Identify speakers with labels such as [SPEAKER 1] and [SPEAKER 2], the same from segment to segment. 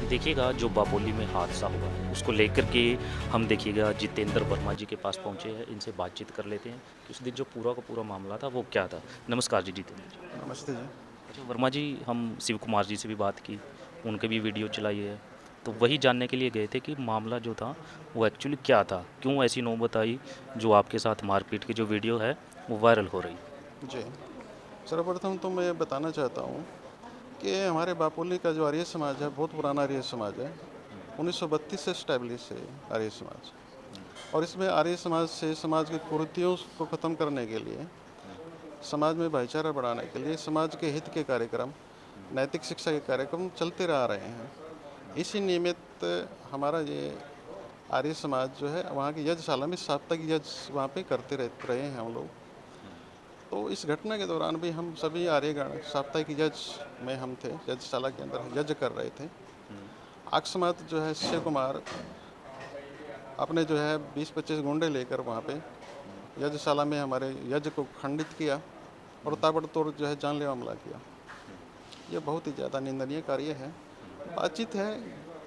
[SPEAKER 1] देखिएगा जो बापोली में हादसा हुआ है उसको लेकर के हम देखिएगा जितेंद्र वर्मा जी के पास पहुँचे हैं, इनसे बातचीत कर लेते हैं कि उस दिन जो पूरा का पूरा मामला था वो क्या था। नमस्कार जी जितेंद्र जी।
[SPEAKER 2] नमस्ते जी।
[SPEAKER 1] अच्छा वर्मा जी, हम शिव कुमार जी से भी बात की, उनके भी वीडियो चलाई है। तो वही जानने के लिए गए थे कि मामला जो था वो एक्चुअली क्या था, क्यों ऐसी नौबत आई जो आपके साथ मारपीट की जो वीडियो है वो वायरल हो रही है।
[SPEAKER 2] जी, सर्वप्रथम तो मैं बताना चाहता हूँ कि हमारे बापोली का जो आर्य समाज है, बहुत पुराना आर्य समाज है।
[SPEAKER 1] हम्म,
[SPEAKER 2] 1932 से इस्टेब्लिश है आर्य समाज।
[SPEAKER 1] हम्म,
[SPEAKER 2] और इसमें आर्य समाज से समाज की कुरीतियों को ख़त्म करने के लिए,
[SPEAKER 1] हम्म,
[SPEAKER 2] समाज में भाईचारा बढ़ाने के लिए, समाज के हित के कार्यक्रम,
[SPEAKER 1] हम्म,
[SPEAKER 2] नैतिक शिक्षा के कार्यक्रम चलते रह रहे हैं।
[SPEAKER 1] हम्म,
[SPEAKER 2] इसी निमित्त हमारा ये आर्य समाज जो है, वहाँ की यज्ञशाला में साप्ताहिक यज्ञ वहाँ पे करते रहे हैं हम लोग।
[SPEAKER 1] हम्म,
[SPEAKER 2] तो इस घटना के दौरान भी हम सभी आर्यगण साप्ताहिक यज्ञ में हम थे, यज्ञशाला के अंदर यज्ञ कर रहे थे।
[SPEAKER 1] हम्म,
[SPEAKER 2] अकस्मात जो है शिव कुमार अपने जो है 20-25 गुंडे लेकर वहाँ पे
[SPEAKER 1] हम्म,
[SPEAKER 2] यज्ञशाला में हमारे यज्ञ को खंडित किया और
[SPEAKER 1] हम्म,
[SPEAKER 2] ताबड़तोड़ जो है जानलेवा हमला किया।
[SPEAKER 1] हम्म,
[SPEAKER 2] ये बहुत ही ज़्यादा निंदनीय कार्य है।
[SPEAKER 1] हम्म,
[SPEAKER 2] बातचीत है,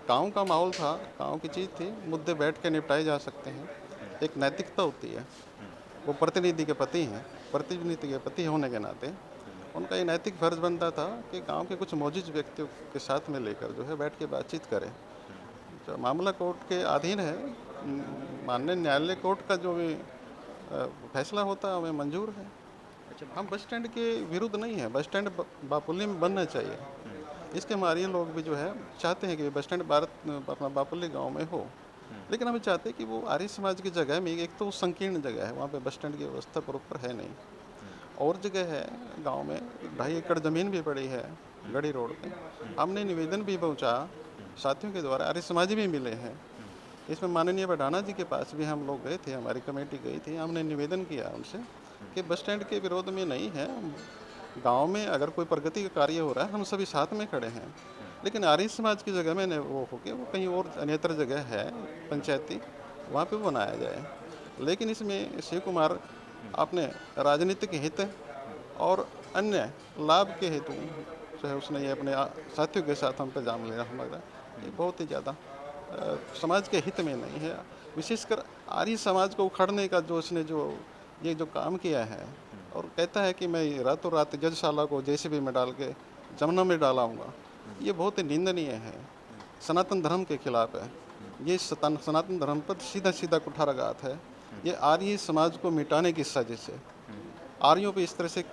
[SPEAKER 2] गांव का माहौल था, गांव की चीज़ थी, मुद्दे बैठ के निपटाए जा सकते हैं।
[SPEAKER 1] हम्म,
[SPEAKER 2] एक नैतिकता होती है।
[SPEAKER 1] हम्म,
[SPEAKER 2] वो प्रतिनिधि के पति हैं, प्रतिनिधि के पति होने के नाते
[SPEAKER 1] हम्म,
[SPEAKER 2] उनका ये नैतिक फर्ज बनता था कि गांव के कुछ मोजिज व्यक्तियों के साथ में लेकर जो है बैठ के बातचीत करें।
[SPEAKER 1] हम्म,
[SPEAKER 2] जो मामला कोर्ट के अधीन है, माननीय न्यायालय कोर्ट का जो भी फैसला होता है हमें मंजूर है।
[SPEAKER 1] अच्छा।
[SPEAKER 2] हम बस स्टैंड के विरुद्ध नहीं है, बस स्टैंड बापुली में बनना चाहिए।
[SPEAKER 1] हम्म,
[SPEAKER 2] इसके मारिए लोग भी जो है चाहते हैं कि बस स्टैंड भारत अपना बापुली गांव में हो।
[SPEAKER 1] हम्म,
[SPEAKER 2] लेकिन हम चाहते हैं कि वो आर्य समाज की जगह में, एक तो संकीर्ण जगह है, वहाँ पे बस स्टैंड की व्यवस्था प्रॉपर है नहीं।
[SPEAKER 1] हम्म,
[SPEAKER 2] और जगह है गांव में, 2.5 एकड़ ज़मीन भी पड़ी है
[SPEAKER 1] हम्म,
[SPEAKER 2] गढ़ी रोड पे।
[SPEAKER 1] हम्म,
[SPEAKER 2] हमने निवेदन भी पहुंचा,
[SPEAKER 1] हम्म,
[SPEAKER 2] साथियों के द्वारा आर्य समाजी भी मिले हैं।
[SPEAKER 1] हम्म,
[SPEAKER 2] इसमें माननीय बढ़ाना जी के पास भी हम लोग गए थे, हमारी कमेटी गई थी, हमने निवेदन किया उनसे
[SPEAKER 1] हम्म,
[SPEAKER 2] कि बस स्टैंड के विरोध में नहीं है। गांव में अगर कोई प्रगति का कार्य हो रहा है, हम सभी साथ में खड़े हैं।
[SPEAKER 1] हम्म,
[SPEAKER 2] लेकिन आर्य समाज की जगह में न वो हो के वो कहीं और अन्यत्र जगह है पंचायती, वहाँ पे वो बनाया जाए। लेकिन इसमें शिव कुमार
[SPEAKER 1] हम्म,
[SPEAKER 2] अपने राजनीतिक हित
[SPEAKER 1] हम्म,
[SPEAKER 2] और अन्य लाभ के हेतु जो है उसने ये अपने साथियों के साथ हम पे जाम लिया हमारा। ये
[SPEAKER 1] हम्म,
[SPEAKER 2] बहुत ही ज़्यादा समाज के हित में नहीं है। विशेषकर आर्य समाज को उखाड़ने का जो इसने जो ये जो काम किया है,
[SPEAKER 1] हम्म,
[SPEAKER 2] और कहता है कि मैं रातों रात यज्ञशाला को जेसीबी में डाल के जमुना में डालाऊंगा,
[SPEAKER 1] हम्म,
[SPEAKER 2] ये बहुत ही निंदनीय है,
[SPEAKER 1] हम्म,
[SPEAKER 2] सनातन धर्म के खिलाफ है।
[SPEAKER 1] हम्म,
[SPEAKER 2] ये सनातन धर्म पर सीधा सीधा कुठाराघात है।
[SPEAKER 1] हम्म,
[SPEAKER 2] ये आर्य समाज को मिटाने की साजिश है।
[SPEAKER 1] हम्म,
[SPEAKER 2] आर्यों पे इस तरह से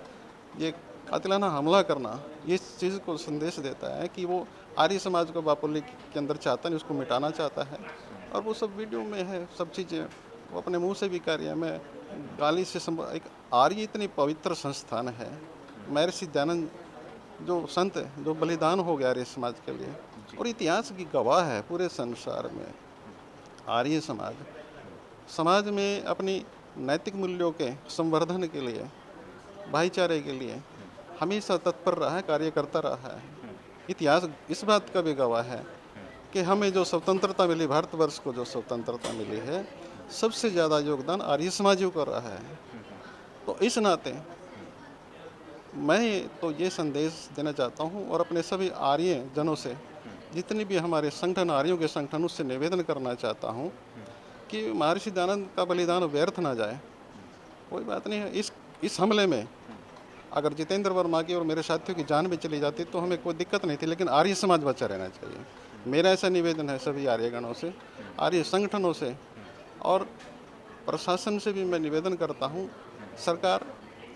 [SPEAKER 2] ये कातिलाना हमला करना, ये इस चीज़ को संदेश देता है कि वो आर्य समाज को बापुली के अंदर चाहता नहीं, उसको मिटाना चाहता है।
[SPEAKER 1] हम्म,
[SPEAKER 2] और वो सब वीडियो में है, सब चीज़ें वो अपने मुंह से भी कह रही है। मैं
[SPEAKER 1] हम्म,
[SPEAKER 2] गाली से एक आर्य इतनी पवित्र संस्थान है,
[SPEAKER 1] हम्म,
[SPEAKER 2] महर्षि दयानंद जो संत जो बलिदान हो गया आर्य समाज के लिए,
[SPEAKER 1] जी।
[SPEAKER 2] और इतिहास की गवाह है पूरे संसार में।
[SPEAKER 1] हम्म,
[SPEAKER 2] आर्य समाज
[SPEAKER 1] हम्म,
[SPEAKER 2] समाज में अपनी नैतिक मूल्यों के संवर्धन के लिए,
[SPEAKER 1] हम्म,
[SPEAKER 2] भाईचारे के लिए
[SPEAKER 1] हम्म,
[SPEAKER 2] हमेशा तत्पर रहा है, कार्य करता रहा है।
[SPEAKER 1] हम्म,
[SPEAKER 2] इतिहास इस बात का भी गवाह है
[SPEAKER 1] हम्म,
[SPEAKER 2] कि हमें जो स्वतंत्रता मिली, भारतवर्ष को जो स्वतंत्रता मिली है,
[SPEAKER 1] हम्म,
[SPEAKER 2] सबसे ज़्यादा योगदान आर्य समाजियों का रहा है।
[SPEAKER 1] हम्म, हम्म,
[SPEAKER 2] तो इस नाते
[SPEAKER 1] हम्म,
[SPEAKER 2] मैं तो ये संदेश देना चाहता हूँ और अपने सभी आर्य जनों से,
[SPEAKER 1] हम्म,
[SPEAKER 2] जितनी भी हमारे संगठन आर्यों के संगठन, उससे निवेदन करना चाहता हूँ
[SPEAKER 1] हम्म,
[SPEAKER 2] कि महर्षि दयानंद का बलिदान व्यर्थ ना जाए।
[SPEAKER 1] हम्म,
[SPEAKER 2] कोई बात नहीं है, इस हमले में
[SPEAKER 1] हम्म,
[SPEAKER 2] अगर जितेंद्र वर्मा की और मेरे साथियों की जान भी चली जाती तो हमें कोई दिक्कत नहीं थी, लेकिन आर्य समाज बचा रहना चाहिए।
[SPEAKER 1] हम्म,
[SPEAKER 2] मेरा ऐसा निवेदन है सभी आर्यगणों से,
[SPEAKER 1] हम्म,
[SPEAKER 2] आर्य संगठनों से,
[SPEAKER 1] हम्म,
[SPEAKER 2] और प्रशासन से भी मैं निवेदन करता हूँ,
[SPEAKER 1] हम्म,
[SPEAKER 2] सरकार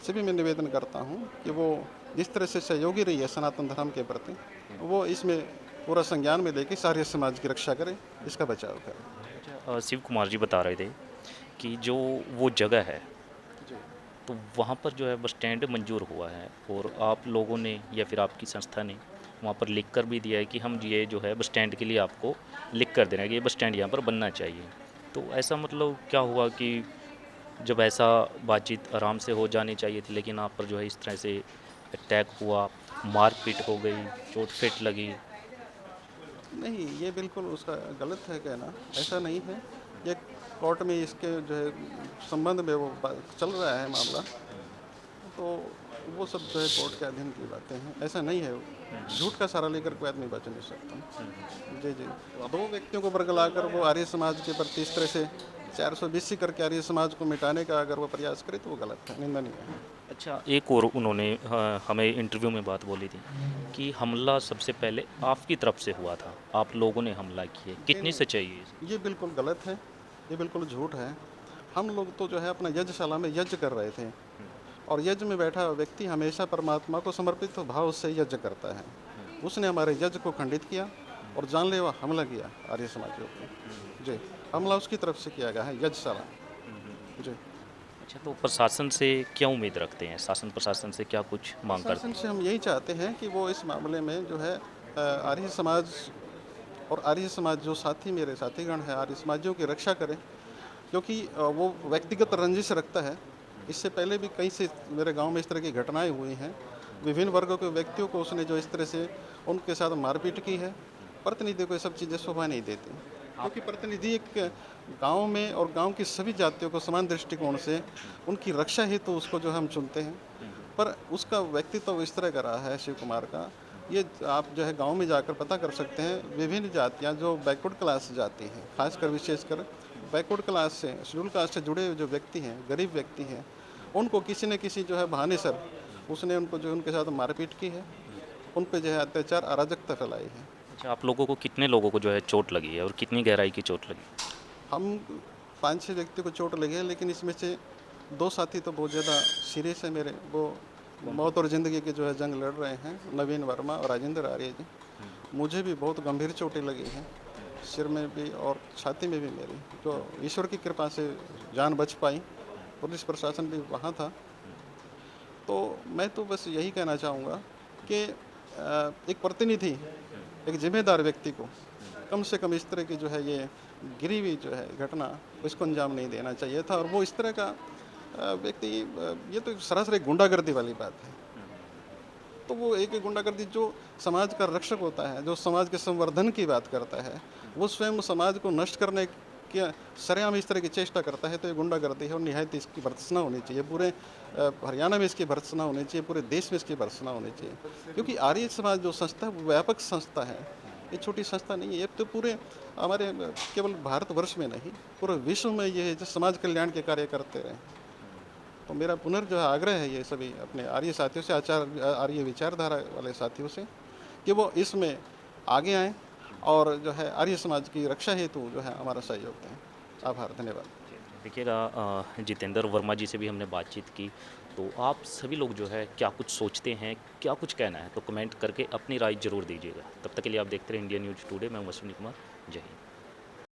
[SPEAKER 2] से भी मैं निवेदन करता हूँ कि
[SPEAKER 1] हम्म,
[SPEAKER 2] वो जिस तरह से सहयोगी रही है सनातन धर्म के प्रति,
[SPEAKER 1] हम्म।
[SPEAKER 2] वो इसमें पूरा संज्ञान में लेके सारे समाज की रक्षा करे, इसका बचाव करे।
[SPEAKER 1] अच्छा, शिव कुमार जी बता रहे थे कि जो वो जगह है
[SPEAKER 2] जी।
[SPEAKER 1] तो वहाँ पर जो है बस स्टैंड मंजूर हुआ है
[SPEAKER 2] जी।
[SPEAKER 1] और आप लोगों ने या फिर आपकी संस्था ने वहाँ पर लिख कर भी दिया है कि हम ये जो है बस स्टैंड के लिए आपको लिख कर दे रहे हैं कि ये बस स्टैंड यहाँ पर बनना चाहिए। तो ऐसा मतलब क्या हुआ कि जब ऐसा बातचीत आराम से हो जानी चाहिए थी लेकिन आप पर जो है इस तरह से अटैक हुआ, मारपीट हो गई, चोट फेट लगी।
[SPEAKER 2] नहीं, ये बिल्कुल उसका गलत है कहना, ऐसा नहीं है।
[SPEAKER 1] हम्म,
[SPEAKER 2] ये कोर्ट में इसके जो है संबंध में वो चल रहा है मामला।
[SPEAKER 1] हम्म,
[SPEAKER 2] तो वो सब जो है कोर्ट के अधीन की बातें हैं, ऐसा नहीं है। झूठ का सहारा लेकर कोई आदमी बच नहीं सकता। जी, जी। दो व्यक्तियों को बरगलाकर वो आर्य समाज के प्रति इस तरह से 420 करके आर्य समाज को मिटाने का अगर वो प्रयास करे तो वो गलत है, निंदनीय है।
[SPEAKER 1] अच्छा, एक और उन्होंने हमें इंटरव्यू में बात बोली थी कि हमला सबसे पहले आपकी तरफ से हुआ था, आप लोगों ने हमला किए,
[SPEAKER 2] नहीं,
[SPEAKER 1] कितनी
[SPEAKER 2] नहीं,
[SPEAKER 1] सच्चाई है इसमें?
[SPEAKER 2] ये बिल्कुल गलत है, ये बिल्कुल झूठ है। हम लोग तो जो है अपना यज्ञशाला में यज्ञ कर रहे थे और यज्ञ में बैठा हुआ व्यक्ति हमेशा परमात्मा को समर्पित भाव से यज्ञ करता है। उसने हमारे यज्ञ को खंडित किया और जानलेवा हमला किया आर्य समाजियों पे। जी, हमला उसकी तरफ से किया गया है यज्ञशाला। जी।
[SPEAKER 1] अच्छा, तो प्रशासन से क्या उम्मीद रखते हैं? शासन प्रशासन से क्या कुछ मांग करते
[SPEAKER 2] प्रशासन से हम यही चाहते हैं कि वो इस मामले में जो है आर्य समाज और आर्य समाज जो साथी मेरे साथीगण हैं आर्य समाजियों की रक्षा करें, क्योंकि वो व्यक्तिगत रंजिश रखता है। इससे पहले भी कई से मेरे गांव में इस तरह की घटनाएं हुई हैं। विभिन्न वर्गों के व्यक्तियों को उसने जो इस तरह से उनके साथ मारपीट की है। प्रतिनिधि को ये सब चीज़ें शोभा नहीं देती, क्योंकि प्रतिनिधि एक गांव में और गांव की सभी जातियों को समान दृष्टिकोण से उनकी रक्षा हेतु तो उसको जो हम चुनते हैं। पर उसका व्यक्तित्व इस तरह का रहा है शिव कुमार का, ये आप जो है गांव में जाकर पता कर सकते हैं। विभिन्न जातियां जो बैकवर्ड क्लास से जाती हैं, खासकर विशेषकर बैकवर्ड क्लास से शेड्यूल कास्ट से जुड़े हुए जो व्यक्ति हैं, गरीब व्यक्ति हैं, उनको किसी न किसी जो है बहाने सर उसने उनको जो उनके साथ मारपीट की है, उन पे जो है अत्याचार अराजकता फैलाई है।
[SPEAKER 1] अच्छा, आप लोगों को कितने लोगों को जो है चोट लगी है और कितनी गहराई की चोट लगी?
[SPEAKER 2] हम 5-6 व्यक्ति को चोट लगी है, लेकिन इसमें से 2 साथी तो बहुत ज़्यादा सीरियस है मेरे। वो मौत और ज़िंदगी की जो है जंग लड़ रहे हैं, नवीन वर्मा और राजेंद्र आर्य जी। मुझे भी बहुत गंभीर चोटें लगी हैं, सिर में भी और छाती में भी मेरी, जो ईश्वर की कृपा से जान बच पाई। पुलिस प्रशासन भी वहाँ था। तो मैं तो बस यही कहना चाहूँगा कि एक प्रतिनिधि, एक जिम्मेदार व्यक्ति को कम से कम इस तरह की जो है ये गिरी हुई जो है घटना, इसको अंजाम नहीं देना चाहिए था। और वो इस तरह का व्यक्ति, ये तो सरासर एक गुंडागर्दी वाली बात है। तो वो एक गुंडागर्दी जो समाज का रक्षक होता है, जो समाज के संवर्धन की बात करता है, वो स्वयं समाज को नष्ट करने की सरेआम इस तरह की चेष्टा करता है, तो ये गुंडागर्दी है और निहायत इसकी भर्त्सना होनी चाहिए। पूरे हरियाणा में इसकी भर्त्सना होनी चाहिए, पूरे देश में इसकी भर्त्सना होनी चाहिए, क्योंकि आर्य समाज जो संस्था है वो व्यापक संस्था है। ये छोटी संस्था नहीं है, ये तो पूरे हमारे केवल भारतवर्ष में नहीं, पूरे विश्व में ये जो समाज कल्याण के कार्य करते रहे। तो मेरा जो है आग्रह है ये सभी अपने आर्य साथियों से, आर्य विचारधारा वाले साथियों से, कि वो इसमें आगे आएँ और जो है आर्य समाज की रक्षा हेतु जो है हमारा सहयोग दें। आभार, धन्यवाद।
[SPEAKER 1] देखिएगा, जितेंद्र वर्मा जी से भी हमने बातचीत की, तो आप सभी लोग जो है क्या कुछ सोचते हैं, क्या कुछ कहना है, तो कमेंट करके अपनी राय ज़रूर दीजिएगा। तब तक के लिए आप देखते रहे इंडिया न्यूज़ टुडे। मैं हूं अश्विनी कुमार। जय हिंद।